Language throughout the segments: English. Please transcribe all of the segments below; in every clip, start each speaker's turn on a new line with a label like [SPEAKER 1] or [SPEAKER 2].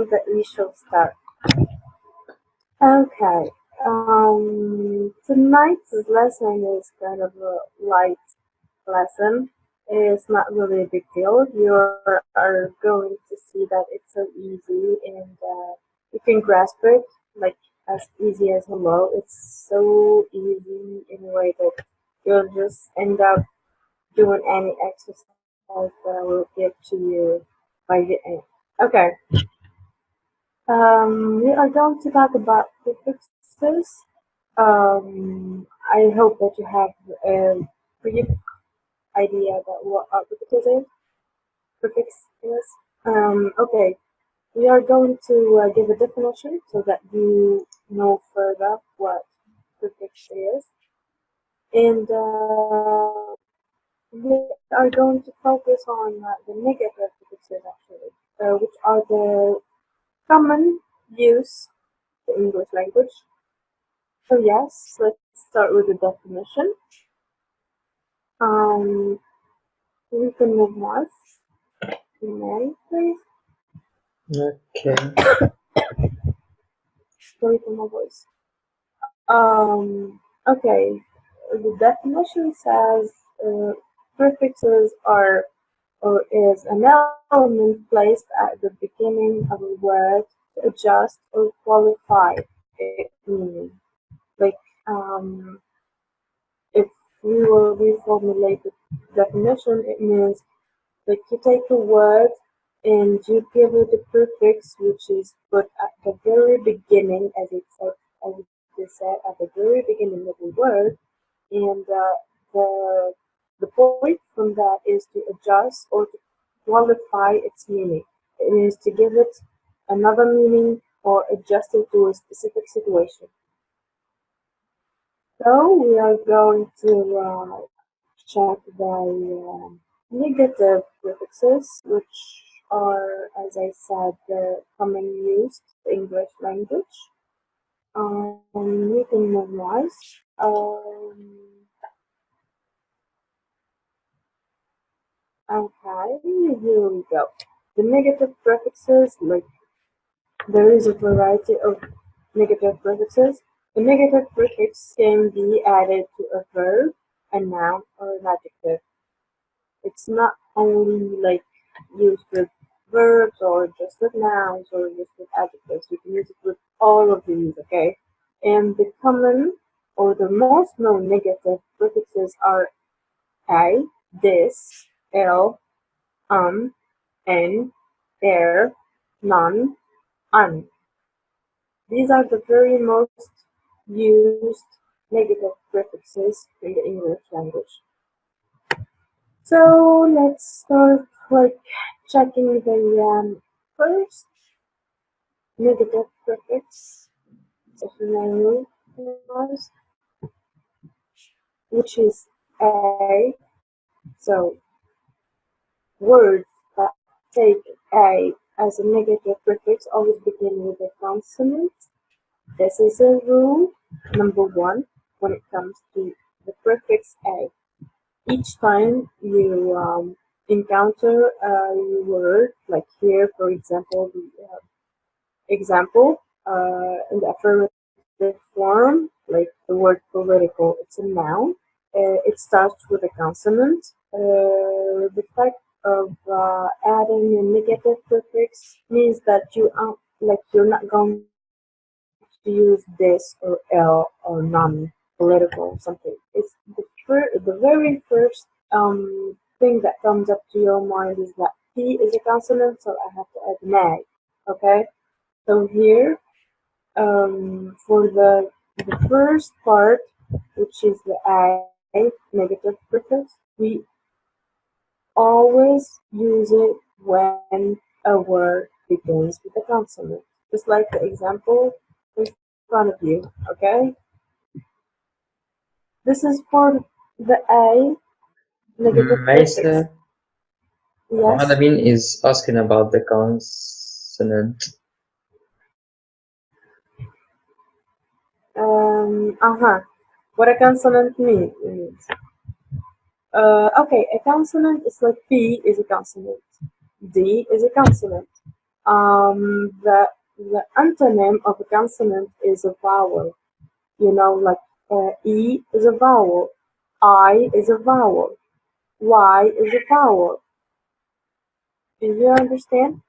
[SPEAKER 1] think that we should start. Okay. Tonight's lesson is kind of a light lesson. It's not really a big deal. You are going to see that it's so easy and you can grasp it like as easy as hello. It's so easy in a way that you'll just end up doing any exercise that I will give to you by the end. Okay. We are going to talk about prefixes. I hope that you have a brief idea about what a prefix is. Okay, we are going to give a definition so that you know further what prefix is, and we are going to focus on the negative prefixes actually, which are the common use in the English language. So yes, let's start with the definition. We can move on. Mary, please.
[SPEAKER 2] Okay.
[SPEAKER 1] Sorry for my voice. Okay. The definition says prefixes are or is an element placed at the beginning of a word to adjust or qualify its meaning. Like if we will reformulate the definition, it means like you take a word and you give it a prefix which is put at the very beginning, as it said at the very beginning of the word, and the point from that is to adjust or to qualify its meaning. It means to give it another meaning or adjust it to a specific situation. So we are going to check the negative prefixes, which are, as I said, the common used English language. You can memorize. Okay, here we go. The negative prefixes, like there is a variety of negative prefixes. The negative prefix can be added to a verb, a noun, or an adjective. It's not only like used with verbs or just with nouns or just with adjectives. You can use it with all of these, okay? And the common or the most known negative prefixes are a, this, l, n, er, none, un. These are the very most used negative prefixes in the English language. So let's start like checking the first negative prefix, which is a. So words that take a as a negative prefix always begin with a consonant. This is a rule number one when it comes to the prefix a. Each time you encounter a word, like here, for example, the example in the affirmative form, like the word political, it's a noun. It starts with a consonant. The fact of adding a negative prefix means that you're not going to use this or L or non-political something. It's the very first thing that comes up to your mind is that P is a consonant, so I have to add an A. Okay, so here for the first part, which is the A negative prefix, we always use it when a word begins with a consonant, just like the example in front of you, okay? This is for the A negative prefix.
[SPEAKER 2] Maisa,
[SPEAKER 1] Yes.
[SPEAKER 2] Mohammed is asking about the consonant.
[SPEAKER 1] What a consonant means. Okay, a consonant is like P is a consonant, D is a consonant, The antonym of a consonant is a vowel. You know, like E is a vowel, I is a vowel, Y is a vowel. Do you understand?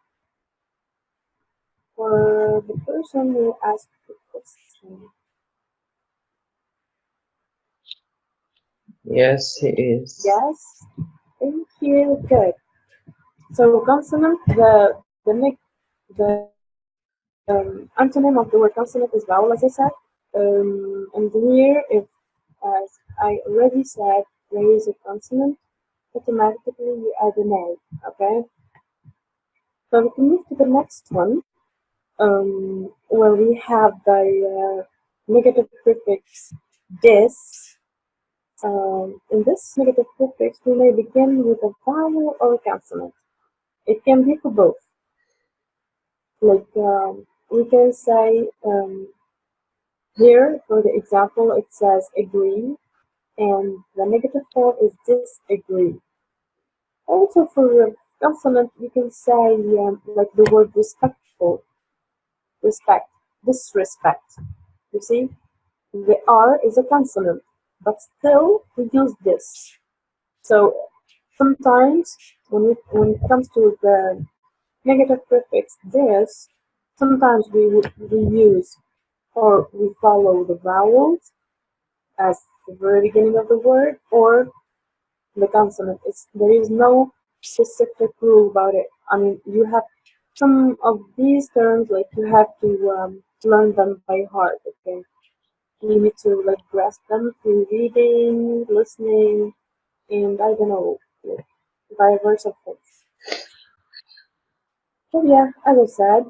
[SPEAKER 1] For the person who asked the question.
[SPEAKER 2] Yes, he is.
[SPEAKER 1] Yes, thank you. Good. So consonant, the antonym of the word consonant is vowel, as I said. And here, if, as I already said, there is a consonant, automatically you add an A, okay? So we can move to the next one, where we have the negative prefix dis. In this negative prefix, we may begin with a vowel or a consonant. It can be for both. Like we can say here, for the example, it says agree, and the negative form is disagree. Also, for consonant, we can say like the word respectful, respect, disrespect. You see, the R is a consonant, but still we use this. So sometimes when it comes to the negative prefix this, sometimes we use or we follow the vowels as the very beginning of the word or the consonant. There is no specific rule about it. I mean, you have some of these terms, like you have to learn them by heart. Okay, you need to like grasp them through reading, listening, and I don't know, like, diverse of things. So yeah, as I said,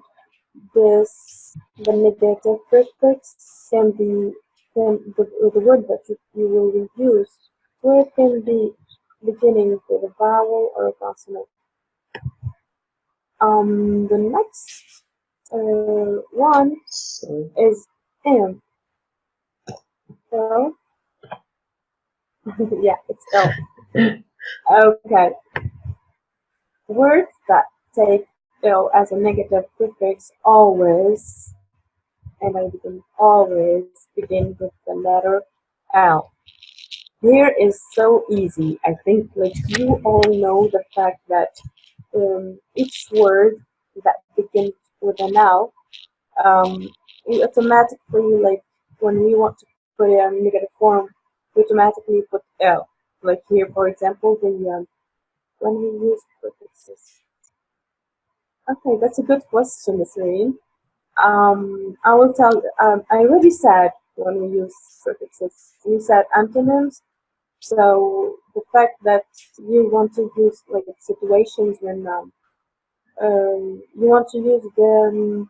[SPEAKER 1] the negative prefix can be the word that you will use, or it can be beginning with a vowel or a consonant. The next one
[SPEAKER 2] So,
[SPEAKER 1] is M. So yeah, it's L. Okay. Words that take L as a negative prefix always, and I begin always begin with the letter L. Here is so easy. I think like you all know the fact that each word that begins with an L, we automatically, like when we want to put it in negative form, we automatically put L. Like here, for example, when we use prefixes. Okay, that's a good question, Miss Reen. I will tell. I already said when we use prefixes, we said antonyms. So the fact that you want to use like situations when you want to use the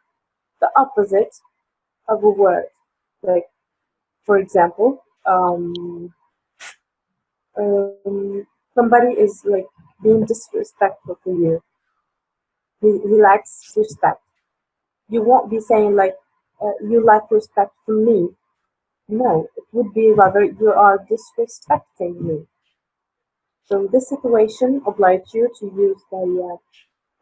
[SPEAKER 1] opposite of a word, like for example, somebody is like being disrespectful to you. He lacks respect. You won't be saying like you lack respect from me. No, it would be rather you are disrespecting me. So this situation obliges you to use the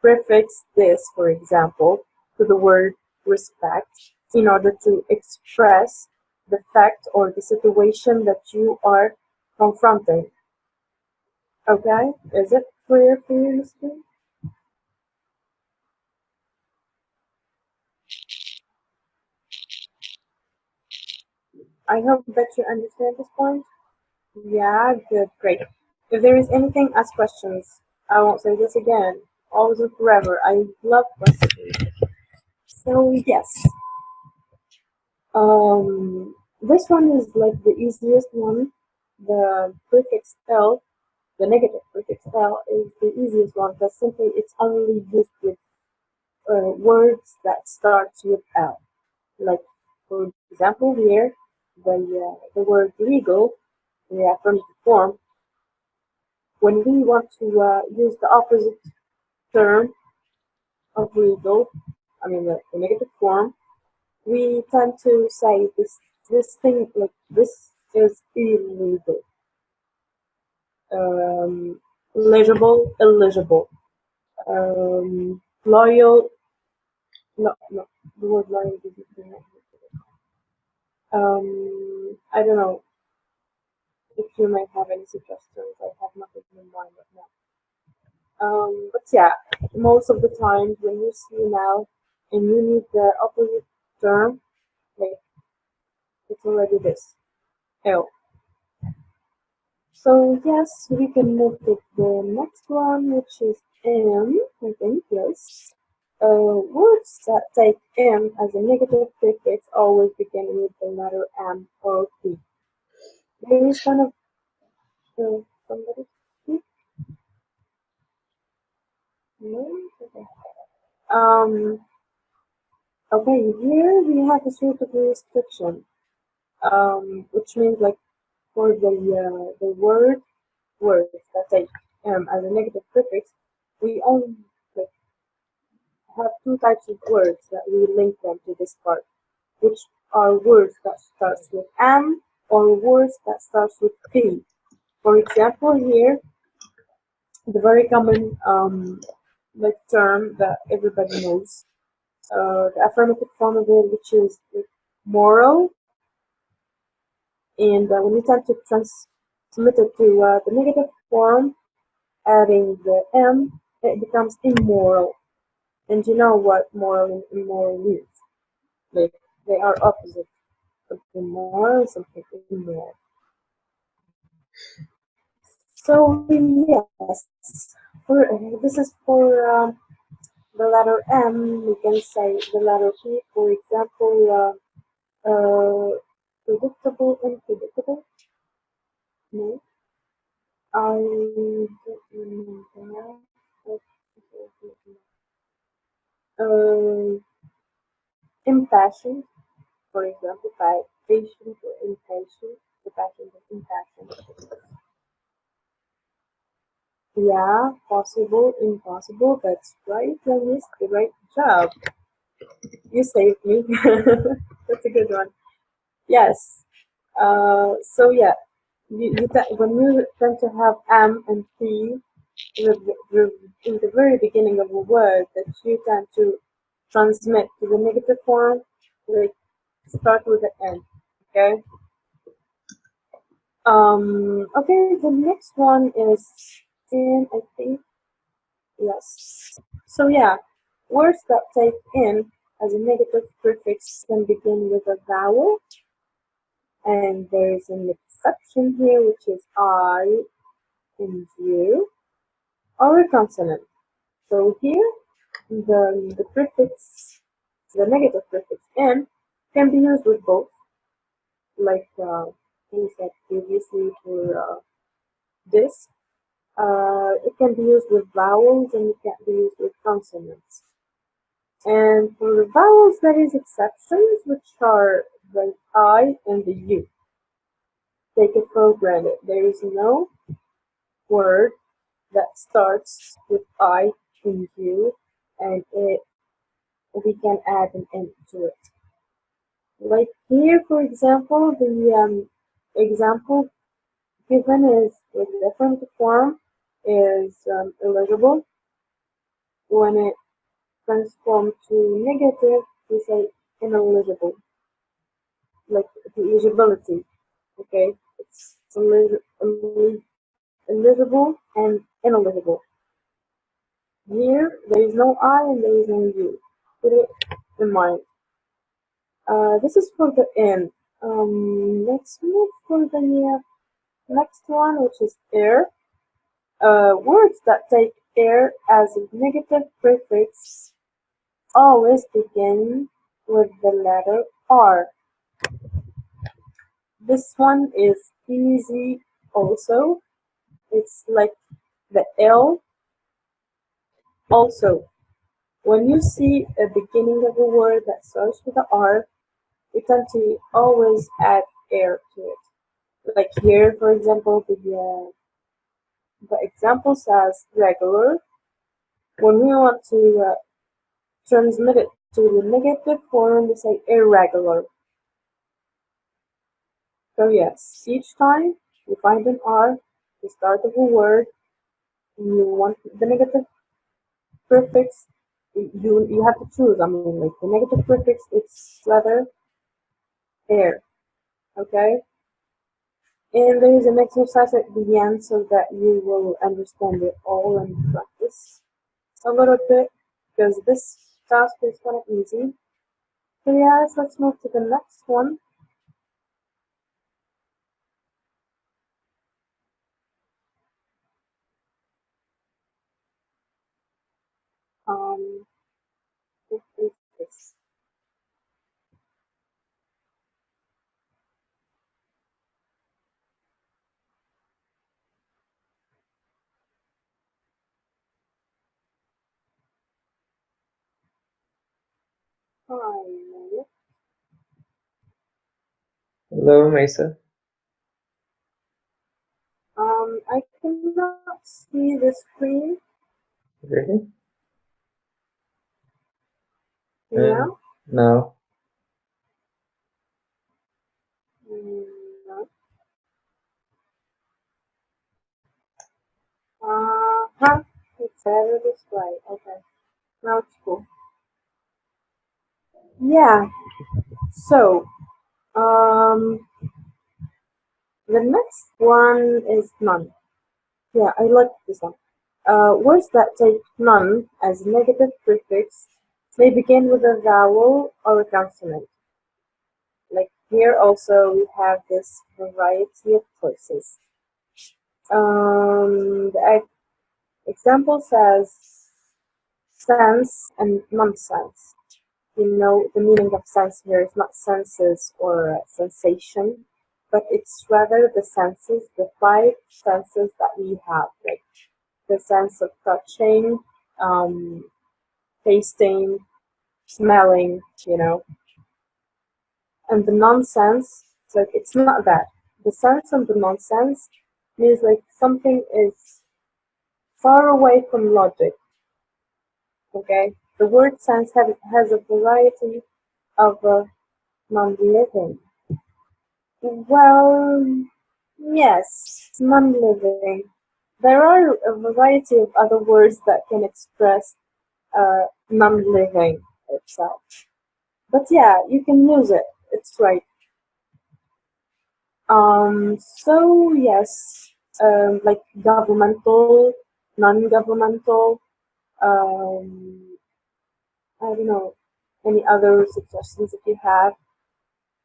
[SPEAKER 1] prefix this, for example, to the word respect in order to express the fact or the situation that you are confronting. Okay? Is it clear for you, Mr.? I hope that you understand this point. Yeah, good, great. If there is anything, ask questions. I won't say this again. Always and forever. I love questions. So yes. This one is like the easiest one. The prefix L, the negative prefix L is the easiest one because simply it's only used with words that starts with L. Like for example here, the word legal, the affirmative form. When we want to use the opposite term of legal, I mean the negative form, we tend to say this thing like this is illegal. Legible, illegible. Loyal, No, the word learning doesn't mean that. I don't know if you might have any suggestions. I have nothing in mind right now. But yeah, most of the times when you see now and you need the opposite term, like it's already this L. So yes, we can move to the next one, which is M, I think, yes. Words that take M as a negative prefix always begin with the letter M or P. There is kind of somebody speak? No? Okay. Okay, here we have a sort of a restriction, which means like for the words that take as a negative prefix, we only like have two types of words that we link them to this part, which are words that starts with M or words that starts with P. For example, here the very common like term that everybody knows, the affirmative form of it, which is like, moral, and when you tend to transmit it to the negative form, adding the M, it becomes immoral. And you know what moral and immoral means? Like they are opposite. Something moral, something immoral. So yes, for this is for the letter M. We can say the letter P. For example, predictable, unpredictable. No, I don't remember. Impassioned, for example, by patient or impatient, the passion is impassioned. Yeah, possible, impossible, that's right, Dennis, the right job. You saved me. That's a good one. Yes. So yeah, when you tend to have M and P in the very beginning of a word that you tend to transmit to the negative form, like start with the N. Okay. Okay, the next one is in, I think, yes. So yeah, words that take in as a negative prefix can begin with a vowel, and there is an exception here, which is I and you, or a consonant. So here, the prefix, the negative prefix in, can be used with both, like we said previously for this. It can be used with vowels and it can be used with consonants. And for the vowels, there is exceptions, which are the I and the U. Take it for granted. There is no word that starts with I and U, and we can add an N to it. Like here, for example, the example given is with the affirmative form is eligible. When it transforms to negative, we say ineligible, like the eligibility. Okay, it's eligible and ineligible. Here, there is no I and there is no U. Put it in mind. This is for the N. Let's move for the next one, which is air. Words that take air as a negative prefix always begin with the letter R. This one is easy also. It's like the L. Also, when you see a beginning of a word that starts with the R, you tend to always add air to it. Like here, for example, the example says regular. When we want to transmit it to the negative form, we say irregular. So yes, each time you find an R, the start of a word, and you want the negative prefix, you have to choose. I mean, like the negative prefix, it's rather there. Okay. And there is an exercise at the end so that you will understand it all and practice a little bit, because this task is kind of easy. So yes, let's move to the next one. What is this? Hi.
[SPEAKER 2] Hello, Mesa.
[SPEAKER 1] I cannot see the screen.
[SPEAKER 2] Really?
[SPEAKER 1] Yeah.
[SPEAKER 2] No.
[SPEAKER 1] No. Huh. It's better this way. Okay. Now it's cool. Yeah. So, the next one is none. Yeah, I like this one. Words that take none as a negative prefix may begin with a vowel or a consonant. Like here also we have this variety of choices. The example says sense and nonsense. You know, the meaning of sense here is not senses or sensation, but it's rather the senses, the five senses that we have, like the sense of touching, um, tasting, smelling, you know. And the nonsense, it's like it's not that. The sense and the nonsense means like something is far away from logic. Okay, the word sense has a variety of non-living. Well, yes, non-living. There are a variety of other words that can express non-living itself. But yeah, you can use it. It's right. So yes, like governmental, non-governmental, um, I don't know, any other suggestions if you have,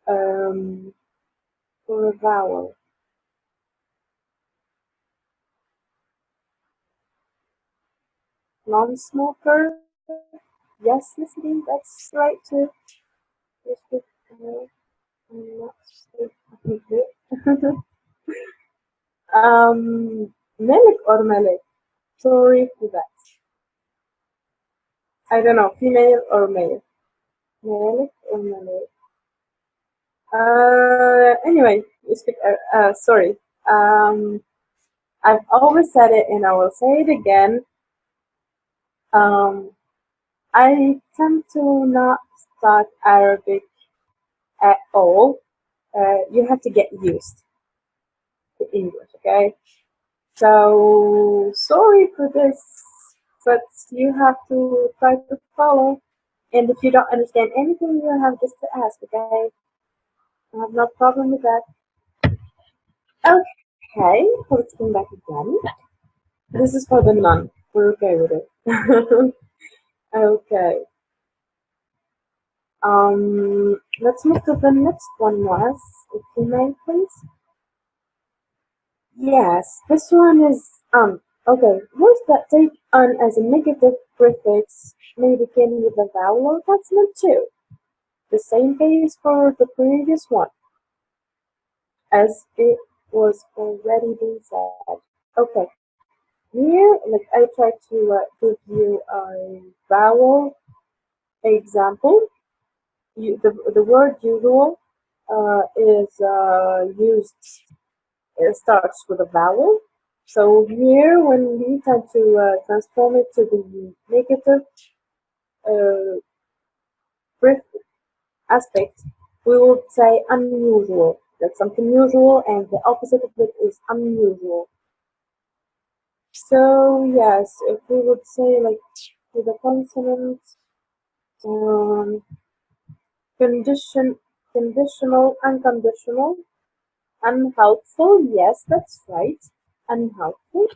[SPEAKER 1] um, for a vowel. Non-smoker, yes, listening, that's right too. Yes, but, I'm not sure. Malik or Malik? Sorry for that. I don't know, female or male. Malik or Malik? Anyway, you speak, sorry. Um, I've always said it and I will say it again. Um, I tend to not start Arabic at all. You have to get used to English, okay? So, sorry for this, but you have to try to follow. And if you don't understand anything, you have just to ask, okay? I have no problem with that. Okay, let's come back again. This is for the nun. We're okay with it. Okay. Let's move to the next one, was, if you may, please. Yes, this one is okay. Words that take "un" as a negative prefix may begin with a vowel or consonant too. The same case for the previous one, as it was already been said. Okay, here, like I tried to give you a vowel example. The word usual is used. It starts with a vowel. So here, when we try to transform it to the negative uh, aspect, we would say unusual. That's something usual, and the opposite of it is unusual. So yes, if we would say like with a consonant. Conditional, unconditional. Unhelpful, yes, that's right. Unhelpful.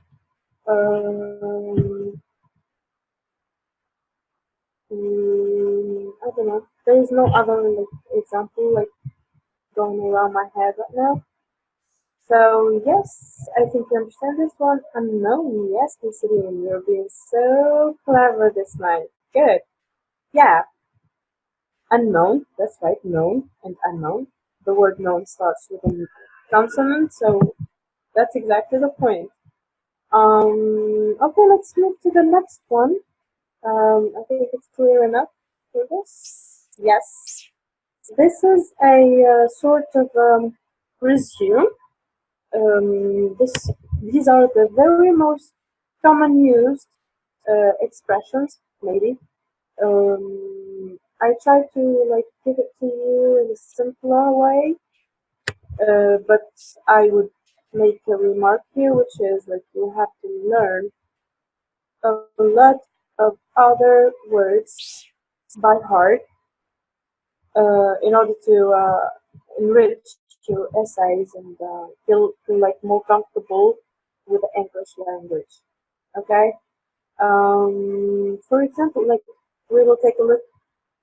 [SPEAKER 1] I don't know. There is no other example going around my head right now. So yes, I think you understand this one. Unknown, yes, considering you're being so clever this night. Good. Yeah. Unknown, that's right, known and unknown. The word known starts with a consonant, so that's exactly the point. Okay, let's move to the next one. I think it's clear enough for this. Yes. This is a sort of resume. These are the very most common used expressions, maybe. I try to give it to you in a simpler way, but I would make a remark here, which is you have to learn a lot of other words by heart in order to enrich your essays and feel more comfortable with the English language. Okay. For example, we will take a look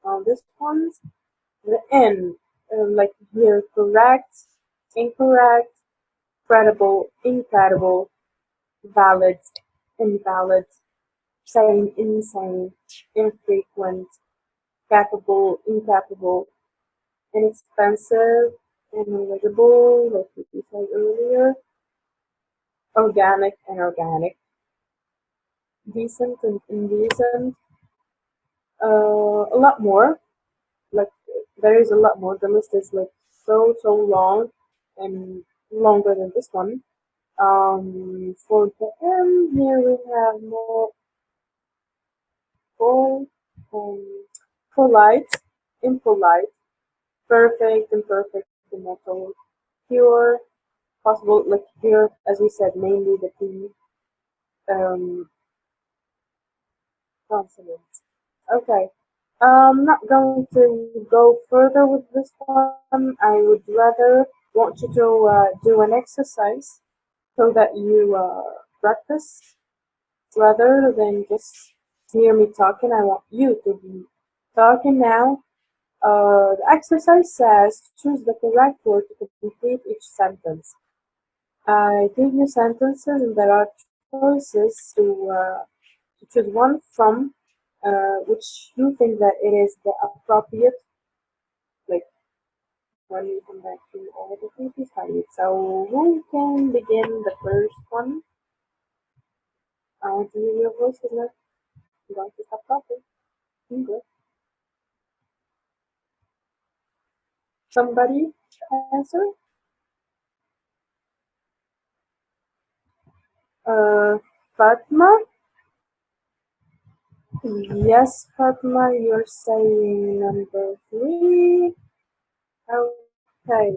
[SPEAKER 1] on this one. The N, here, correct, incorrect, credible, incredible, valid, invalid, sane, insane, infrequent, capable, incapable, inexpensive, ineligible, like we said earlier, organic, inorganic, decent and indecent, a lot more. There is a lot more. The list is so long and longer than this one. For the M here we have more polite, impolite, perfect, imperfect, immortal, pure, possible, here, as we said, mainly the P consonant. Okay. I'm not going to go further with this one. I would rather want you to do an exercise so that you practice rather than just hear me talking. I want you to be talking now. The exercise says choose the correct word to complete each sentence. I give you sentences and there are choices to choose one from which you think that it is the appropriate, when you come back to all the things you studied. So who can begin the first one? I want to hear your voice, isn't it? You don't have to stop talking. Good. Somebody answer? Fatma? Yes, Fatma, you're saying number 3. Okay.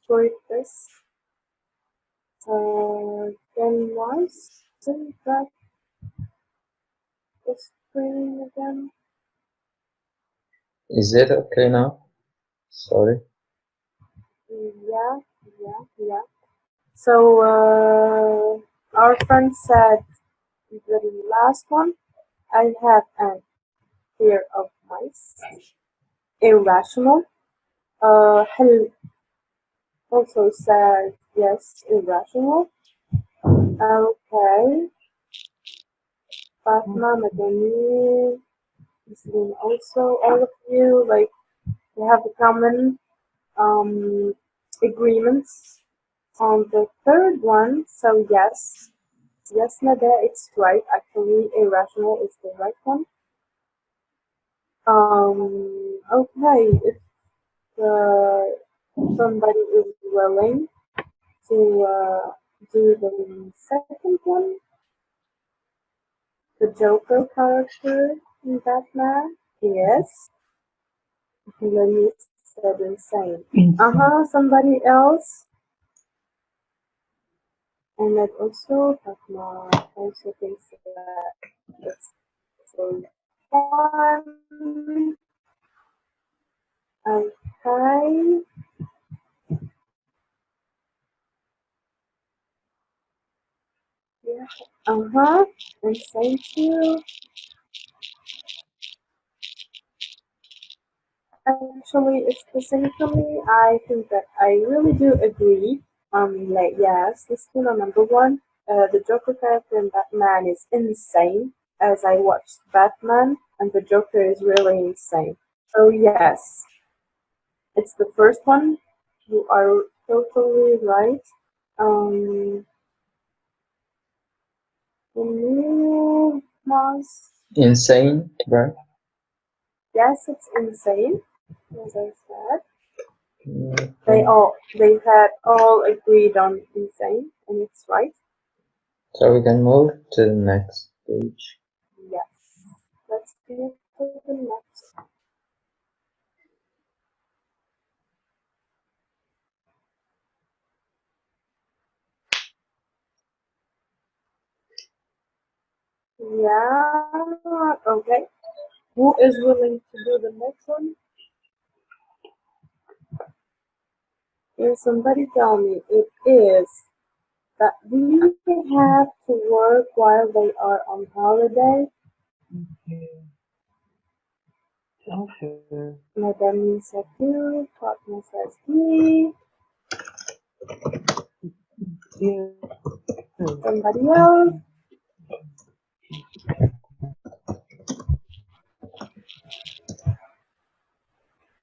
[SPEAKER 1] For this, then once, send back the screen again.
[SPEAKER 2] Is it okay now? Sorry.
[SPEAKER 1] Yeah. So, our friend said the last one, I have a fear of mice. Irrational. Hal also said yes, irrational. Okay. Fatma, Madani, Muslim also, all of you, we have a common agreements on the third one. So yes, Nada, it's right. Actually, irrational is the right one. Okay, if somebody is willing to do the second one, the Joker character in Batman, yes. Hillary said insane. Somebody else. And I'd also also thinks that it's so fun. Okay. Yeah. And thank you. Actually, it's the same for me. I think that I really do agree. Like yes, this is number one. The Joker character in Batman is insane. As I watched Batman, and the Joker is really insane. So yes, it's the first one. You are totally right. Um, the new Mars.
[SPEAKER 2] Insane, right?
[SPEAKER 1] Yes, it's insane. As I said.
[SPEAKER 2] Okay.
[SPEAKER 1] They had all agreed on insane, and it's right.
[SPEAKER 2] So we can move to the next page.
[SPEAKER 1] Yes. Let's go to the next. Yeah. Okay. Who is willing to do the next one? Can somebody tell me it is that we have to work while they are on holiday?
[SPEAKER 3] Okay.
[SPEAKER 1] Madame said two, Fatma says three.
[SPEAKER 3] Yeah.
[SPEAKER 1] Somebody else?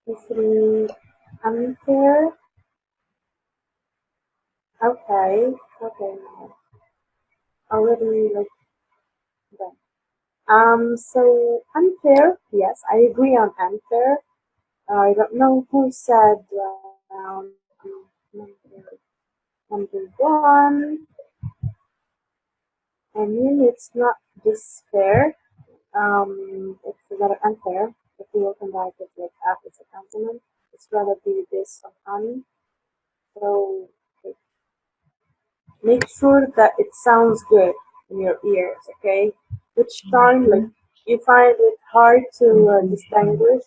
[SPEAKER 1] Is it unfair? Okay. Okay. Already like done. So unfair. Yes, I agree on unfair. I don't know who said number one. I mean, it's not this fair. It's rather unfair. If you open like it like after a compliment, it's rather be this on. So like, make sure that it sounds good in your ears. Okay. Which time like you find it hard to distinguish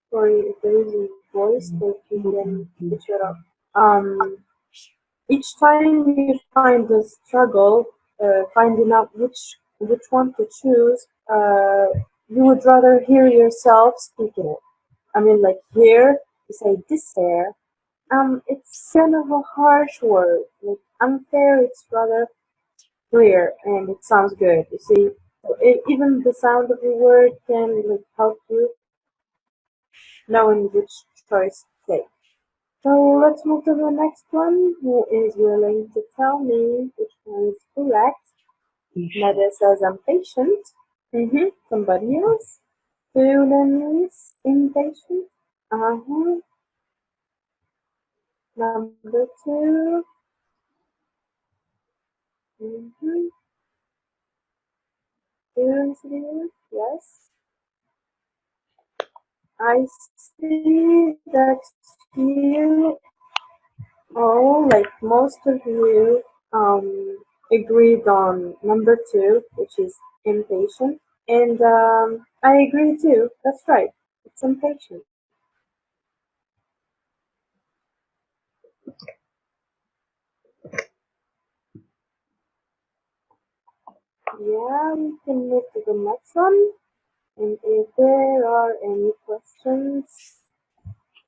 [SPEAKER 1] for your daily voice, that you can switch it up. Um, each time you find the struggle, finding out which one to choose, you would rather hear yourself speaking it. I mean, like here, you say disfair. It's kind of a harsh word. Like unfair, it's rather clear and it sounds good. You see, so even the sound of the word can like help you knowing which choice to take. So let's move to the next one. Who is willing to tell me which one is correct? Mada says I'm patient. Somebody else? Sudan is impatient. Number two. Mm-hmm. Yes. I see that you all, like most of you, agreed on number two, which is impatient. And I agree too. That's right. It's impatient. Yeah, we can move to the next one. And if there are any questions,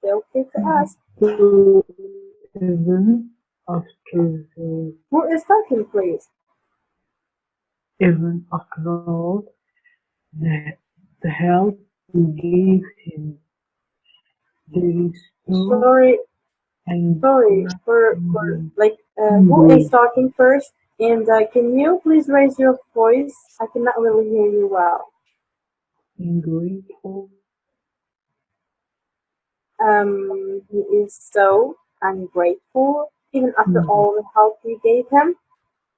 [SPEAKER 1] feel free to ask.
[SPEAKER 3] Even after
[SPEAKER 1] Who is talking, please?
[SPEAKER 3] even after all the help we gave him, there is no
[SPEAKER 1] Sorry,
[SPEAKER 3] and
[SPEAKER 1] for like, who is talking first? And can you please raise your voice? I cannot really hear you well.
[SPEAKER 3] grateful.
[SPEAKER 1] He is so ungrateful, even after all the help we gave him.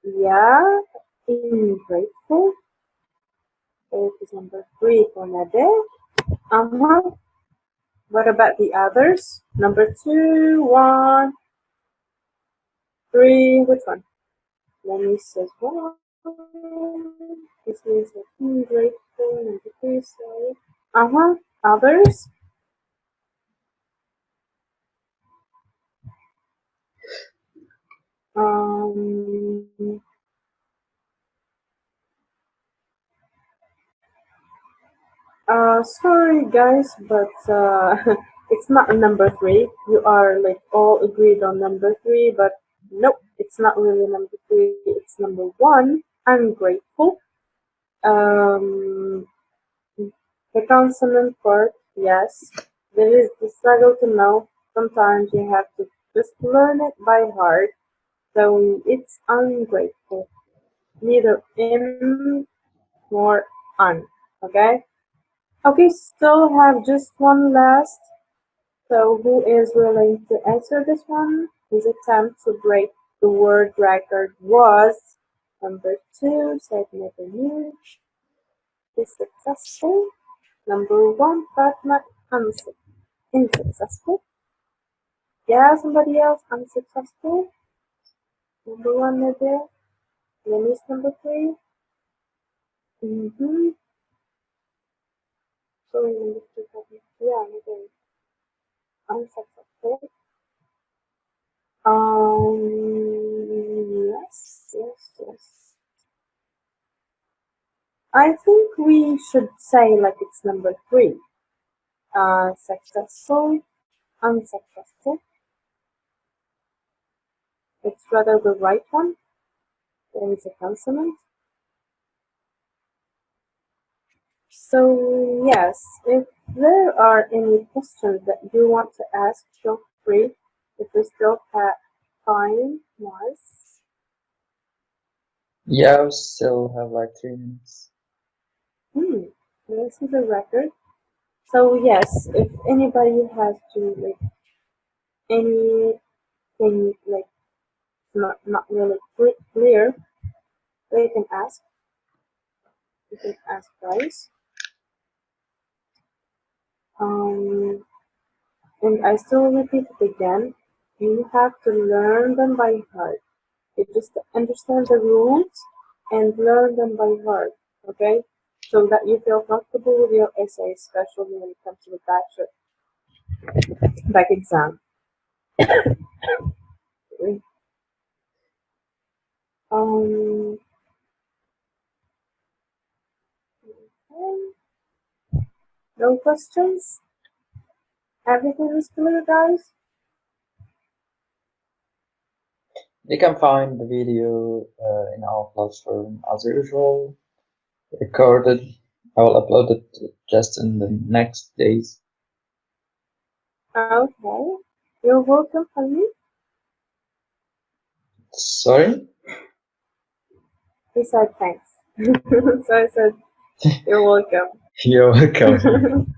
[SPEAKER 1] Yeah, ungrateful. It is number three for Nade. What about the others? Number two, one, three. Which one? Lenny says, wow. This means that I'm grateful. Number 3, sorry. Others? Sorry guys, but it's not number 3. You are like all agreed on number 3, but nope, it's not really number 3. It's number 1. I'm grateful. The consonant part, yes. There is the struggle to know. Sometimes you have to just learn it by heart. So it's ungrateful. Neither in nor un. Okay? Okay, still have just one last. So who is willing to answer this one? His attempt to break the word record was number 2, said never knew. Is successful. Number 1, Fatma, unsuccessful. Yeah, somebody else unsuccessful. Number 1, Nadia. Lenny's number 3. Sorry, number 3, Fatma. Yeah, Nadia. Unsuccessful. Yes. I think we should say like it's number 3. Successful, unsuccessful. It's rather the right one. There is a consonant. So yes, if there are any questions that you want to ask, feel free. If we still have time, Mars.
[SPEAKER 2] Yeah, we still have like 3 minutes.
[SPEAKER 1] This is a record. So yes, if anybody has to like anything like not really clear, they can ask. You can ask guys. And I still repeat it again. You have to learn them by heart. You just understand the rules and learn them by heart. Okay, so that you feel comfortable with your essay, especially when it comes to the back exam. No questions? Everything is clear, guys?
[SPEAKER 2] You can find the video in our platform as usual, recorded. I will upload it just in the next days.
[SPEAKER 1] Okay. You're welcome, honey.
[SPEAKER 2] Sorry?
[SPEAKER 1] He said thanks. So I said, you're welcome.
[SPEAKER 2] You're welcome.